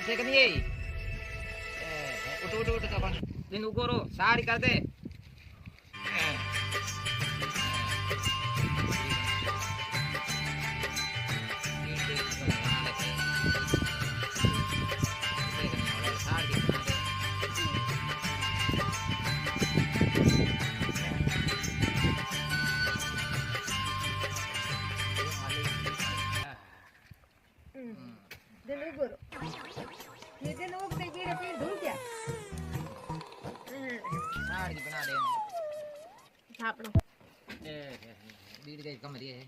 देख नहीं ये उठ उठ उठ तो दिन उगोरो सारी कर दे આપણો બીડ ગઈ કમરી હે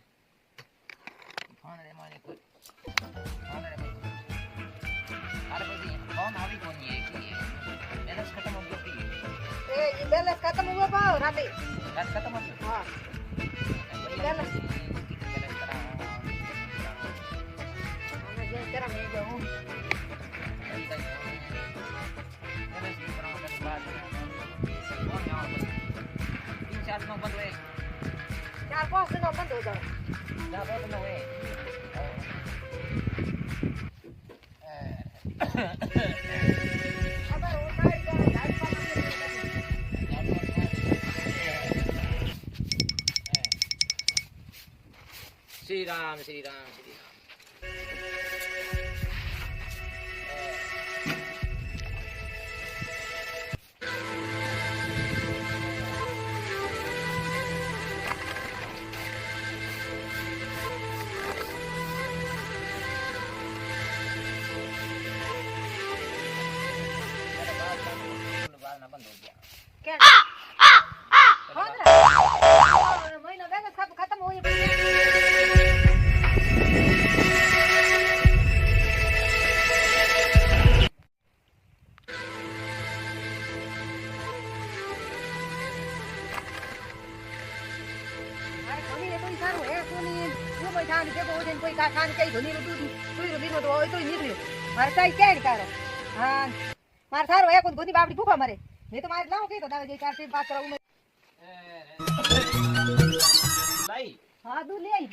ફોન રે માને કોઈ ફોન રે અરે બધી ફોન આવી કોની હે કે બેલેન્સ ખતમ હો ગયો એ બેલેન્સ ખતમ હુआ પાવ રાતે રાત ખતમ હો ગયો हां બેલેન્સ અમે જે કરા મે જાઉં चार नौ बंद हुए 4-5 दिनों बंद हो जाओ 4-5 दिन हुए अगर वो साइड का गाड़ी पर श्री राम श्री राम श्री राम मार थारो है कोन गोदी बाबड़ी भूखा मरे नहीं तो मार लाओ के तो दावे जे 4-5 करा उमे लाई हां दू ले आई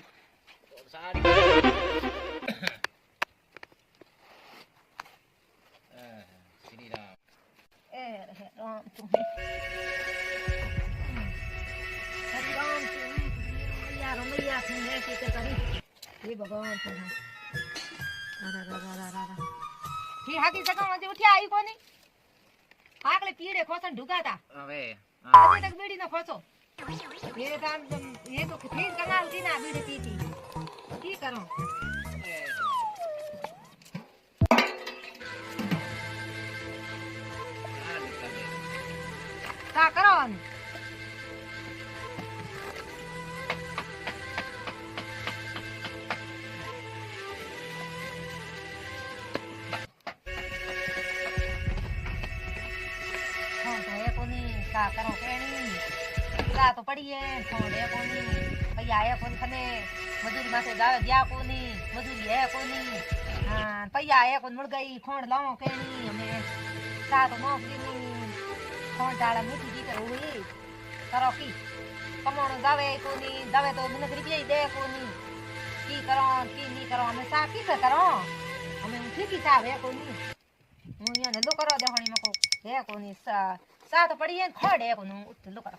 सारी श्री राम राम यार मैया ने की करी ये भगवान तो ही हाकी सकावा जे उठ्या आई कोनी आकले पीड़े खोसन ढुकाता હવે આજે તક બીડી ન ખોસો ये काम ये तो ठीक कंगाल की ना बीड़ी पीती की करो का करो का करो केनी ला तो पड़ी है छोड़े कोनी भैया है कोनी खने मजदूरी माथे जावे दिया कोनी मजदूरी है कोनी हां भैया है कोन मुड़ गई खोण लाओ केनी हमें सा तो नौकरी नी खोण डाला मीठी दी कर हुई करो की कमाणो जावे कोनी जावे तो मन रुपया दे कोनी की करो की नहीं करो हमें सा की करो हमें ठीक ही सा है कोनी હું યા ને લો કરો દેહણી મકો હે કોની सा तो पड़ी है खोड़े कोनु लो करो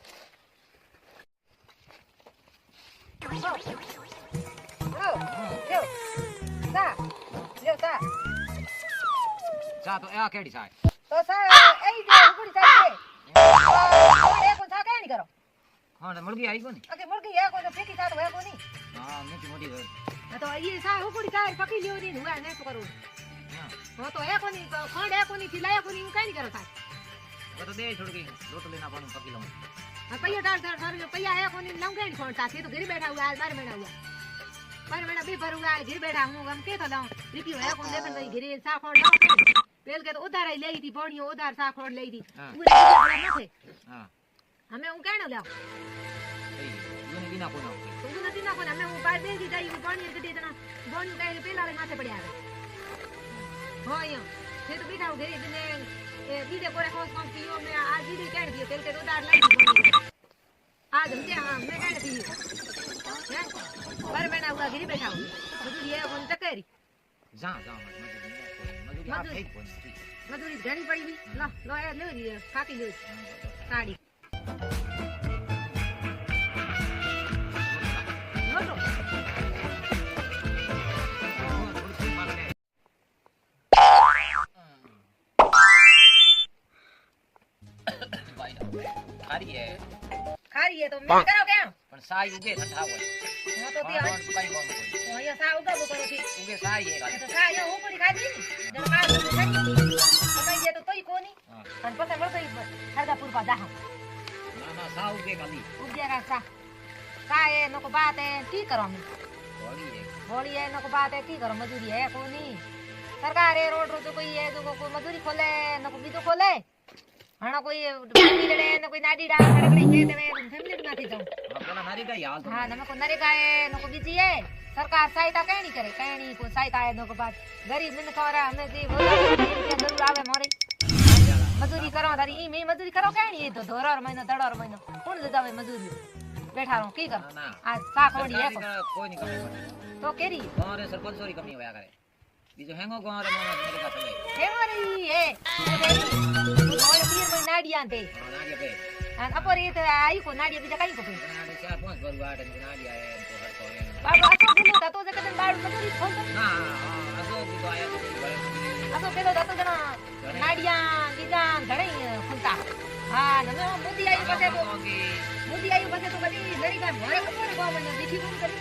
लो सा तो आ केड़ी सा तो सा ए दे गुड़ी सा दे खोड़े को सा के नहीं करो हां मुर्गी आई कोनी ओके मुर्गी है को फेंकी सा तो है कोनी हां मोटी मोटी तो ये सा गुड़ी सा पकी लियो नी हुआ ने तो करो हां तो है कोनी खोड़े कोनी खिलाया कोनी का नहीं करो सा वो तो दे छोड़ के रोट लेना पानी पकी लो पैया डाल डाल पैया है कोनी लंगे नहीं खोलता थे तो घर बैठा हुआ है बाहर बैठा भी भर हुआ है घर बैठा हूं हम के तो लाऊं रिपियो है कोन देखन भाई घरे सा खोल लाओ पेल के तो उधार ही लेई थी बोणियो उधार सा खोल लेई थी पूरा माथे हां हमें उ कहनो लाओ सही ये नहीं ना कोना तो नहीं ना कोना हमें उ बाहर दे दी जाई बोणियो के दे देना बोणियो कहे पेला रे माथे पड़या है हो यो थे तो बैठा घरे ने ए बीडे कोरे खोस खोस पियो में आज बीडे काट दियो तेल के तो उधार लाई थी आज हम क्या मैं काट दी है पर बैठा हुआ घरे बैठा हूं मजदूरी है कौन तकरी जा जा मजदूरी આ થઈ કોણ મજૂરી ઘણી પડી ગઈ લો લો એ લે ખાતી લે સાડી મોટો ખારી હે તો મેં કરો કેમ પણ સાઈ ઉગે ઠંડા હોય હું તો તે કઈ કોમ કોઈ અહીંયા સા ઉગાબો કરો થી ઉગે સાઈ હે તો સા અહીંયા હું પડી ખાધી ને જરા કાઢ તો ખાઈ જે તો તોય કોની અને પછી મળતો હરદાપુર પા જાહમ ના ના સા ઉગે ખાલી ઉગ્યા કા સા એ નકો બાત એ કી કરો મે હોળી હે હોળી એ નકો બાત એ કી કરો મજૂરી હે કોની સરકાર એ રોડ રોજ કોઈ એ જો કોઈ મજૂરી ખોલે નકો બીજો ખોલે હણા કોઈ બીડડે ને કોઈ નાડી ડા ખડકડી કે તમે ફેમિલી નથી જાઉં પેલા નારી ગઈ હાલ તો હા નમે કોઈ નરેગા એ નકો બીજી એ સરકાર સહાયતા કઈ કરે કઈ કોઈ સહાયતા એ નકો બાદ ગરીબ મિન ખવરા અમે જે જરૂર આવે મોરી મજૂરી કરો તારી ઈ મે મજૂરી કરો કઈ એ તો ધોરર મહિનો તડર મહિનો કોણ લેતા હોય મજૂરી બેઠા રહો કી કર આ સા ખોડી હે કોઈ ની કમી પડે તો કેરી ગામરે સરપંચ સોરી કમી હોયા કરે બીજો હેંગો ગામરે મને કા ચલે હેમરી એ ઓલે પીર મહિના નાડિયા તે નાડિયા બે અને અપર એ તો આઈ કો નાડિયા બીજા કઈ કો નાડિયા ચાર પાંચ ભર વાડે નાડિયા એ તો હરતો એ બાબા આતો પેલો તો જે કદન બાળ મજૂરી ફોન ના આજો બીજો આયા તો ભલે આતો પેલો તો જણા નાડિયા બીજા ઘણી ફૂલતા હા નમે મોદી આઈ પાસે તો મોદી આઈ પાસે તો કદી નરી કા મારે ખબર ગો મને દીઠી કોણ કરી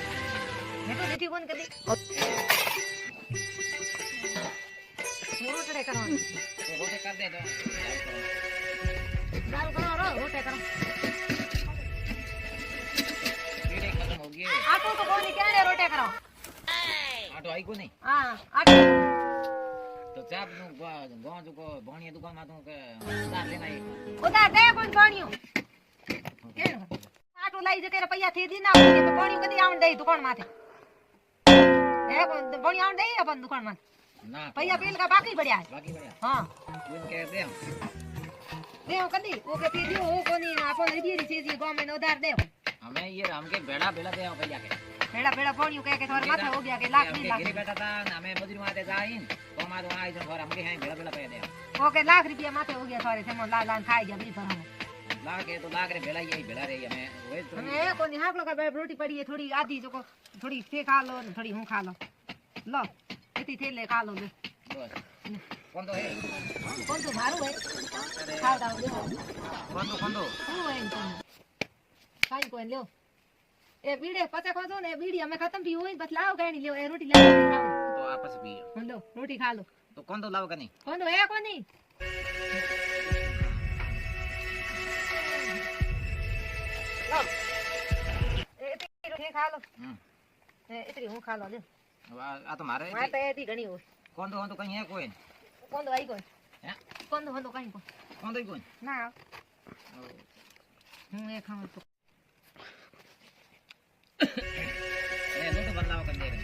મેં તો દીઠી કોણ કરી રોટે કરવાનું તો રોટે કર દે તો દાલ કરો રોટે કરો પીડે ખતમ હો ગયે આટો તો કોની ક્યારે રોટે કરો આટો આઈ કો નહીં હા આટો તો ચાપ નું ગો જો કો ભણિયા દુકાન માં તું કે ઉધાર લેના આઈ ઉધાર દે કોણ ભણ્યો કેમ આટો લઈ જે કે પૈસા થી દી ના આવે તો ભણ્યો કદી આવણ દે દુકાન માથે એ કોણ ભણ્યો આવણ દે આપણ દુકાન માં ના પૈસા પેલ કા બાકી પડ્યા બાકી પડ્યા હા કોણ કે દે દેવ કદી ઓકે પી દીઓ હો કોની આપણ રીબીરી છે જે ગામ માં ઉધાર દેવ અમે ये हम के बेड़ा बेड़ा दे भैया के ભેડા ભેડા ભણ્યું કે તમારે માથે હો ગયા કે લાખ हम 2 के લાખ गिरी बैठा था ना मैं मजदूर माते जाइन तो मारो आई जो घर हम के हैं बेड़ा बेड़ा पे दे ઓકે લાખ રૂપિયા માથે હો ગયા સારે તેમાં લાલ લાલ ખાઈ ગયા બી ભરાનો लाख के तो लाख रे बेड़ा यही बेड़ा रे हमें वे तो અમે કોની હાક લગા બે રોટી પડી है થોડી આધી જો થોડી તે ખા લો ને થોડી હું ખા લો લો એથી થેલે ખા લો લે बस कौन तो है કોણ તો મારું હે ખાવ દાવ દે कौन तो હું હે કોણ કાઈ કોઈ લ્યો એ બીડે પચા ખાજો ને બીડી અમે ખતમ થી હોય બસ લાવ ગાણી લ્યો એ રોટી લાવ ખાવ तो आपस भी હું લો રોટી ખા લો तो कौन तो लाओ का नहीं કોણ તો હે કોની લો એ તી રોટી ખા લો એ ઇતરી હું ખા લો લે आ तो मारे મારે તો એથી ઘણી હોય कौन तो कहीं है कोई કોણ તો આઈ કોઈ हैं કોણ તો કઈ કોઈ कौन तो कोई ના હું એ ખાવ તો मैं तो बदलाव कर दे रहे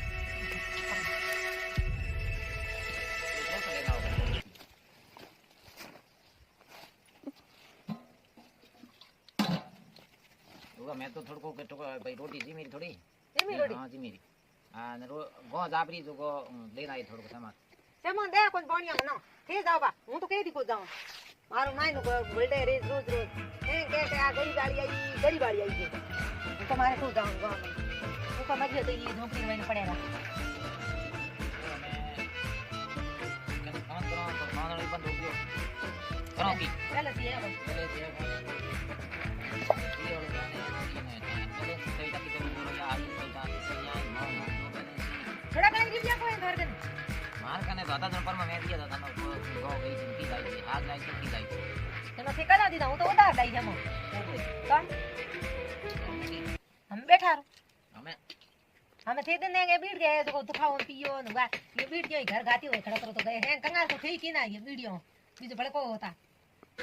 मैं तो थोड़ा को तो भाई रोटी जी मेरी थोड़ी એમી રોટી हां जी मेरी हां ने गो जाबरी जो गो लेना है थोड़ा सामान તેમાં દે કોઈ ભણ્યા ન કે જાવ બા હું તો કેદી કો જાઉં મારું નાઈનું બળડે રે રોજ રોજ કે આ ગરીબ વાળી આવી ગઈ હું તો મારે શું જાઉં ગામ હું તો મજે તો ઈ ઝોપડી વઈને પડેલા मैं काम करो तो खाना नहीं बंद हो गया करो की ચાલે થી આવો चले ये और जाने चले सही तक तो बोलो या आई सही तक या થોડા કાઈ ગીયા કોઈ ઘર કે मार कने दादा जन पर मैं दिया था ना गो गई जिंदगी जाई हाल जाई की जाई તને ઠેકાના દીધા હું તો ઉધાર દઈ જમો કોણ हम बैठा रो हमें हमें थे दिन ने बीट गए तो खाओ पियो न गा ये बीट गई घर गाती हो खड़ा करो तो गए हैं कंगाल तो ठीक ही ना ये वीडियो बीजो बड़े को होता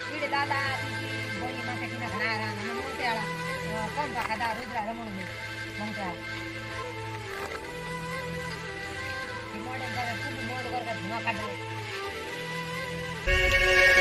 बीड़े दादा दीदी बोली माथे की ना घना रहा न मोटे वाला कौन का खादा रुद्रा रमण में मंगता ये मॉडर्न का खूब मोड कर धुआं काट